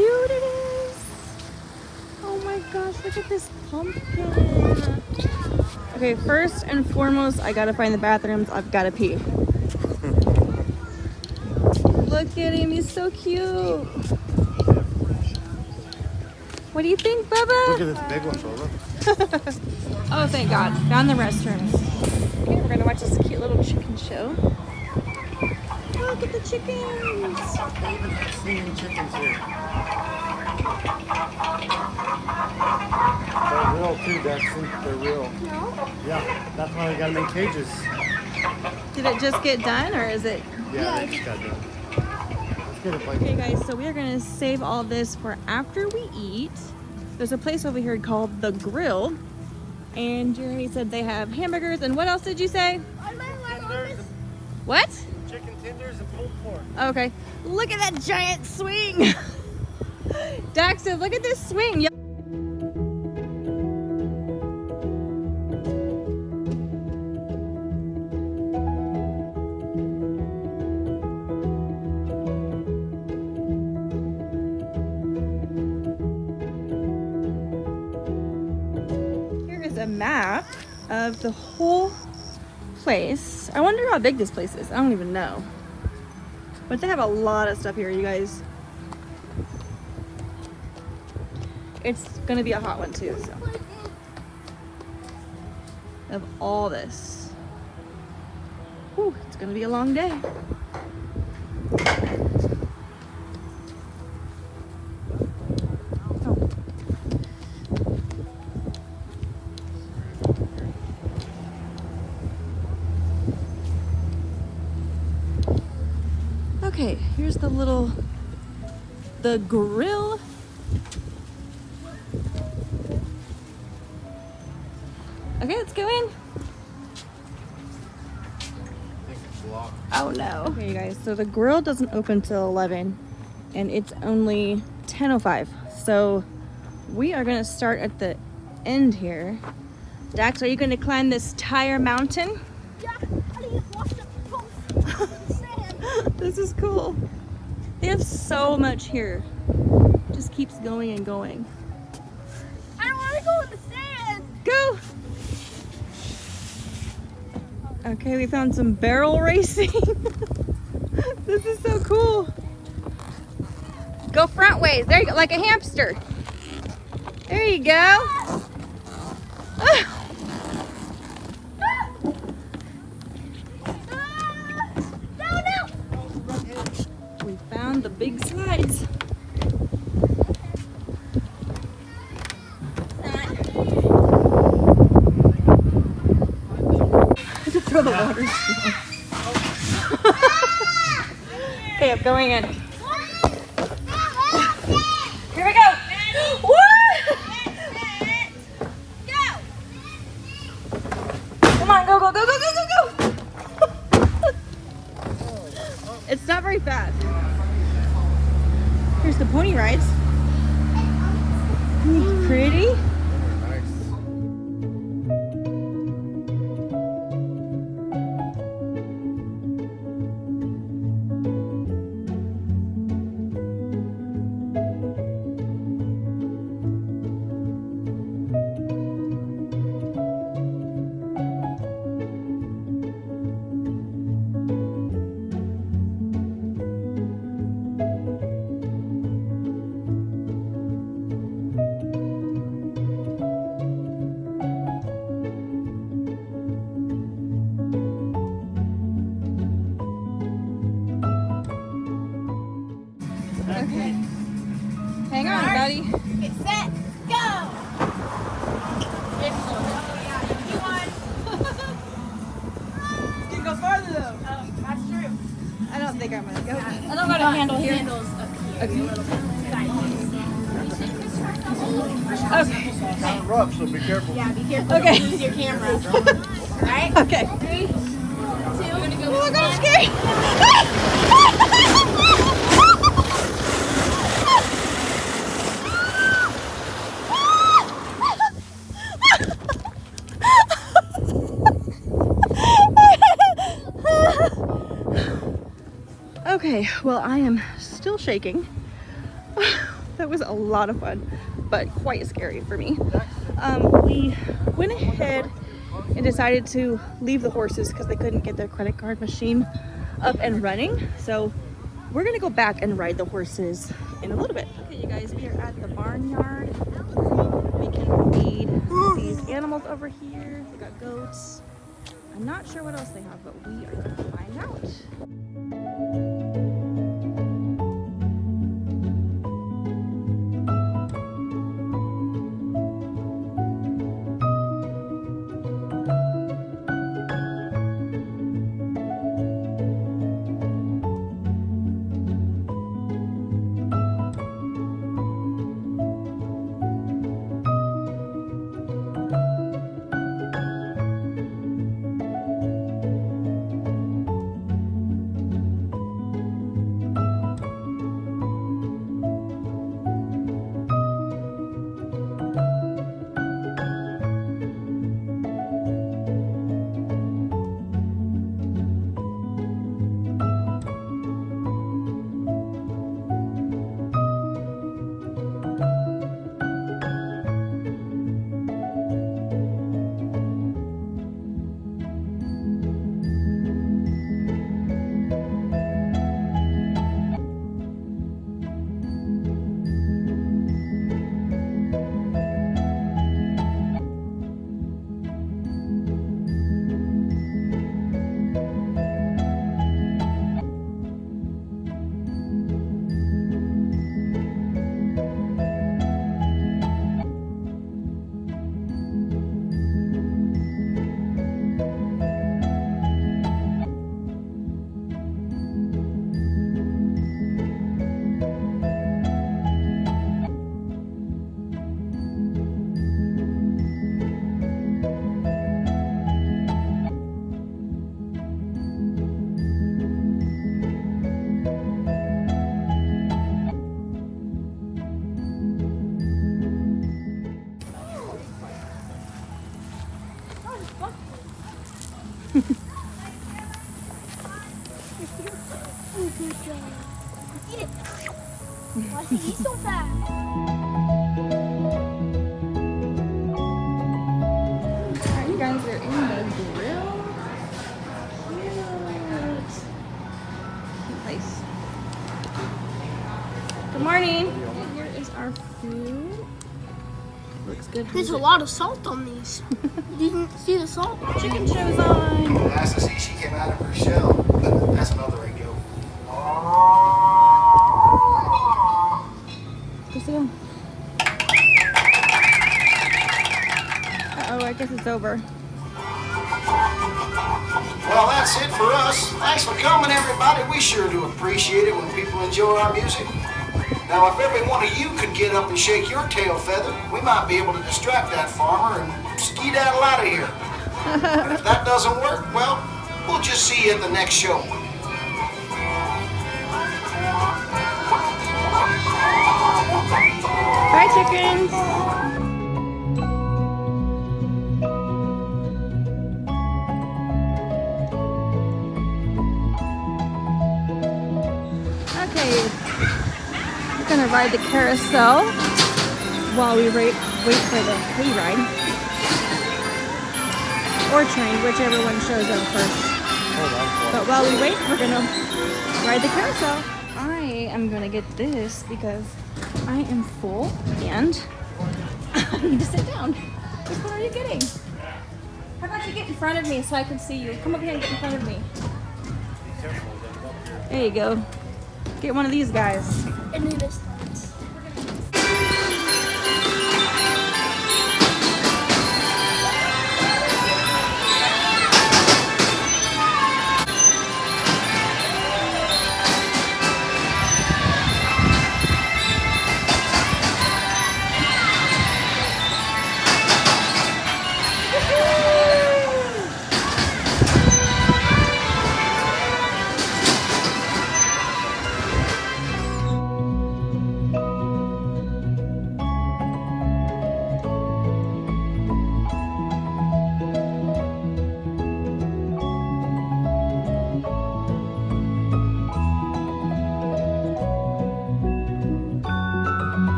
cute it is. Oh my gosh, look at this pumpkin. Okay, first and foremost, I gotta find the bathrooms. I've gotta pee. Look at him, he's so cute. What do you think, Bubba? Look at this big one, Bubba. Oh, thank God. Found the restrooms. Okay, we're gonna watch this cute little chicken show. Look at the chickens. They even have singing chickens here. They're real too, Daxton. They're real. No? Yeah, that's why we gotta make cages. Did it just get done, or is it? Yeah, they just got done. Let's get a bite. Okay, guys, so we are gonna save all this for after we eat. There's a place over here called The Grill, and Jeremy said they have hamburgers, and what else did you say? What? Chicken tenders and pulled pork. Okay. Look at that giant swing. Daxton, look at this swing. Here is a map of the whole place. I wonder how big this place is. I don't even know. But they have a lot of stuff here, you guys. It's gonna be a hot one too, so. Of all this. Whew, it's gonna be a long day. Oh. Okay, here's the grill. Okay, let's go in. Oh no. Okay, you guys, so the grill doesn't open till 11 and it's only 10:05. So we are gonna start at the end here. Dax, are you gonna climb this tire mountain? Yeah, I need to wash the post. This is cool. They have so much here. Just keeps going and going. I don't want to go in the sand. Go! Okay, we found some barrel racing. This is so cool. Go front ways. There you go, like a hamster. There you go. We found the big slides. To throw the water down. Okay, I'm going in. Here we go. Woo! Come on, go, go, go, go, go, go, go. It's not very fast. Here's the pony rides. Isn't it pretty? Okay. Hang on, buddy. Get set, go! You can go farther though. That's true. I don't think I'm gonna go. I don't got a handle here. Handles up here. Okay. It's kind of rough, so be careful. Yeah, be careful. Okay. Don't lose your camera. Alright? Okay. 3, 2, Oh my god, I'm scared. Okay, well, I am still shaking. That was a lot of fun, but quite scary for me. We went ahead and decided to leave the horses because they couldn't get their credit card machine up and running. So we're gonna go back and ride the horses in a little bit. Okay, you guys, we are at the barnyard. We can feed these animals over here. They got goats. I'm not sure what else they have, but we are gonna find out. Eat it. Why is he so fast? Alright, you guys are in the grill. Cute place. Good morning. And here is our food. Looks good. There's a lot of salt on these. You didn't see the salt? Chicken show's on. Nice to see she came out of her shell. That's another ego. Go sit down. Uh-oh, I guess it's over. Well, that's it for us. Thanks for coming, everybody. We sure do appreciate it when people enjoy our music. Now, if every one of you could get up and shake your tail feather, we might be able to distract that farmer and skedaddle out of here. And if that doesn't work, well, we'll just see you at the next show. Bye, chickens. Okay, we're gonna ride the carousel while we wait for the hayride or train, whichever one shows up first. But while we wait, we're gonna ride the carousel. I am gonna get this because I am full and I need to sit down. Which one are you getting? How about you get in front of me so I can see you? Come up here and get in front of me. There you go. Get one of these guys. And then this.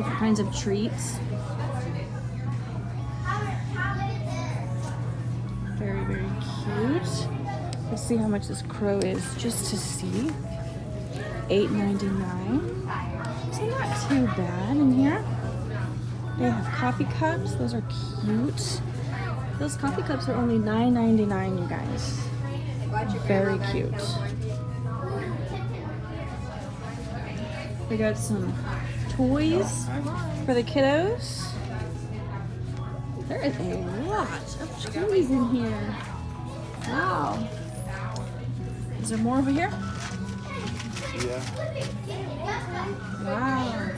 different kinds of treats. Very, very cute. Let's see how much this crow is just to see. $8.99. So not too bad in here. They have coffee cups. Those are cute. Those coffee cups are only $9.99, you guys. Very cute. We got some toys for the kiddos. There is a lot of toys in here. Wow. Is there more over here? Yeah. Wow.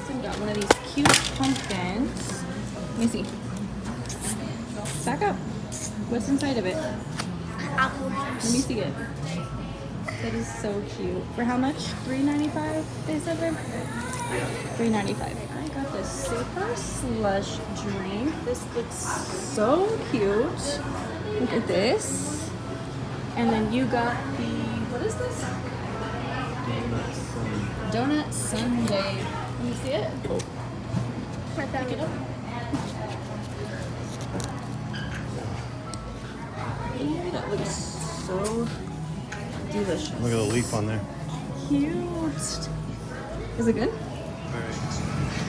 So we got one of these cute pumpkins. Let me see. Back up. What's inside of it? Let me see it. That is so cute. For how much? $3.95 they said there? $3.95. I got this super slush drink. This looks so cute. Look at this. And then you got the, what is this? Donut sundae. Let me see it. Pick it up. Ooh, that looks so delicious. Look at the leaf on there. Cute. Is it good?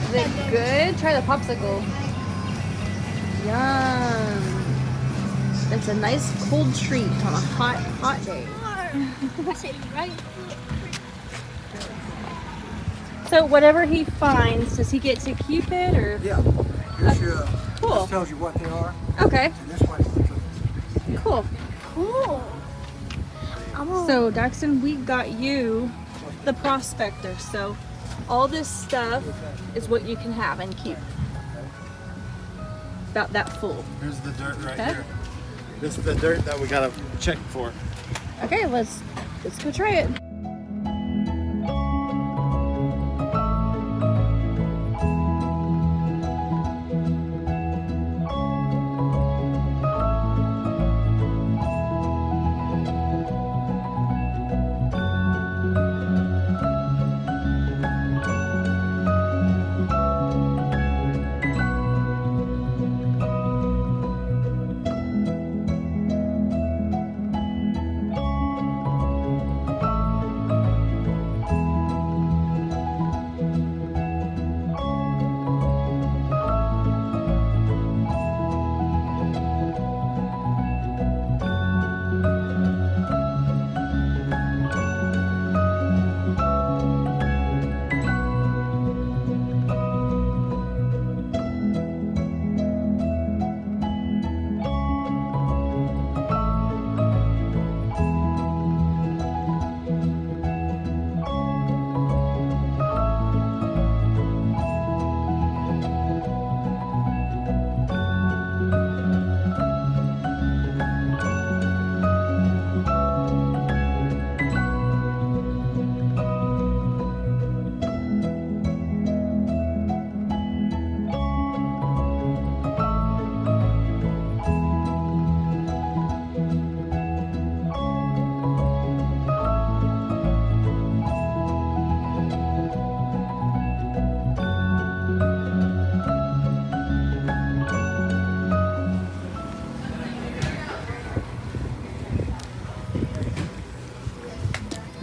Is it good? Try the popsicle. Yum. It's a nice cold treat on a hot, hot day. Right? So whatever he finds, does he get to keep it or? Yeah. Here's your, Cool. this tells you what they are. Okay. And this one is the Cool. Cool. So Daxton, we got you the prospector. So all this stuff is what you can have and keep. About that full. Here's the dirt right Okay. here. This is the dirt that we gotta check for. Okay, let's go try it.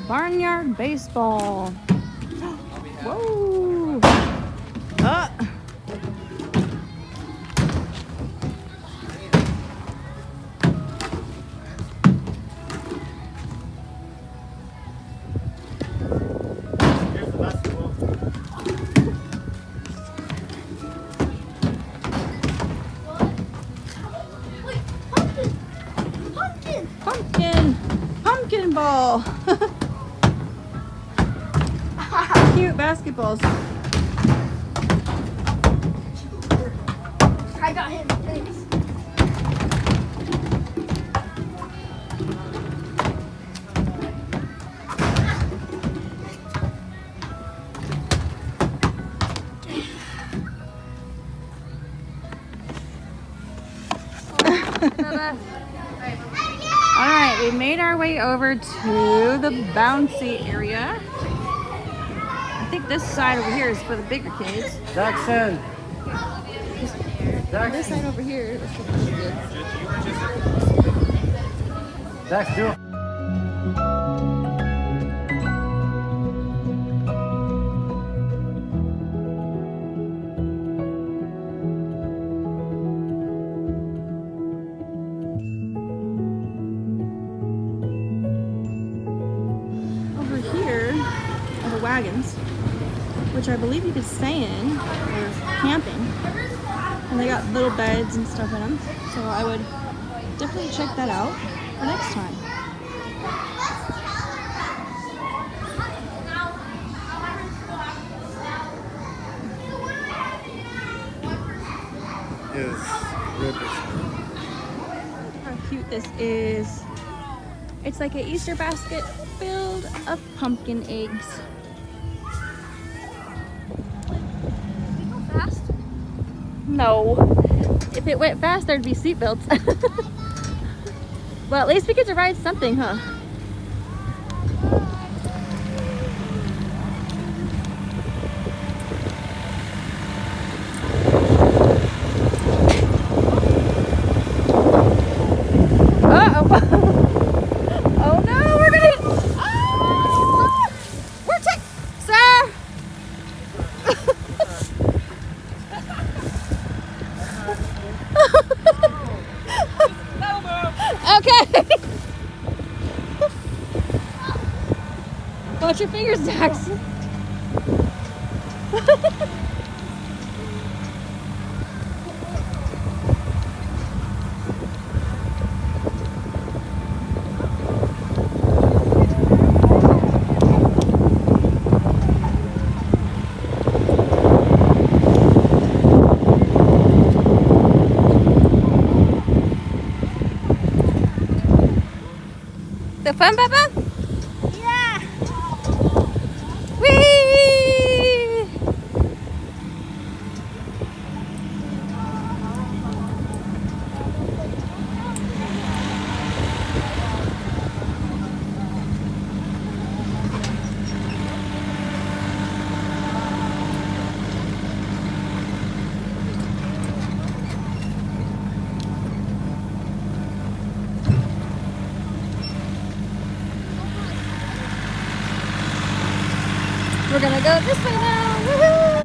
Barnyard baseball. Whoa. Here's the basketball. Wait, pumpkin! Pumpkin! Pumpkin ball. Cute basketballs. I got him. Thanks. All right, we made our way over to the bouncy area. I think this side over here is for the bigger kids. Jackson. This side over here is for the little kids. Jax, do it. Over here are the wagons, which I believe you could stay in or camping. And they got little beds and stuff in them. So I would definitely check that out for next time. How cute this is. It's like an Easter basket filled of pumpkin eggs. Fast. No. If it went fast, there'd be seatbelts. Well, at least we get to ride something, huh? Oh no, we're gonna. Ah! We're sir. Okay. Watch your fingers, Dax. The fun, Papa? Yeah. Whee! We're gonna go this way now. Woohoo!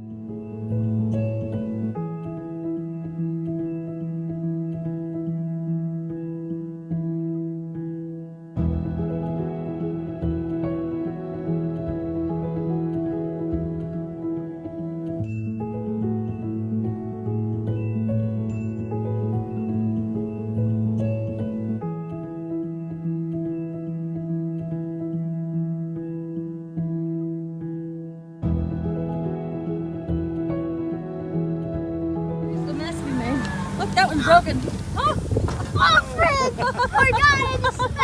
The mess we made. Look, that one's broken. Oh, friend! We're done!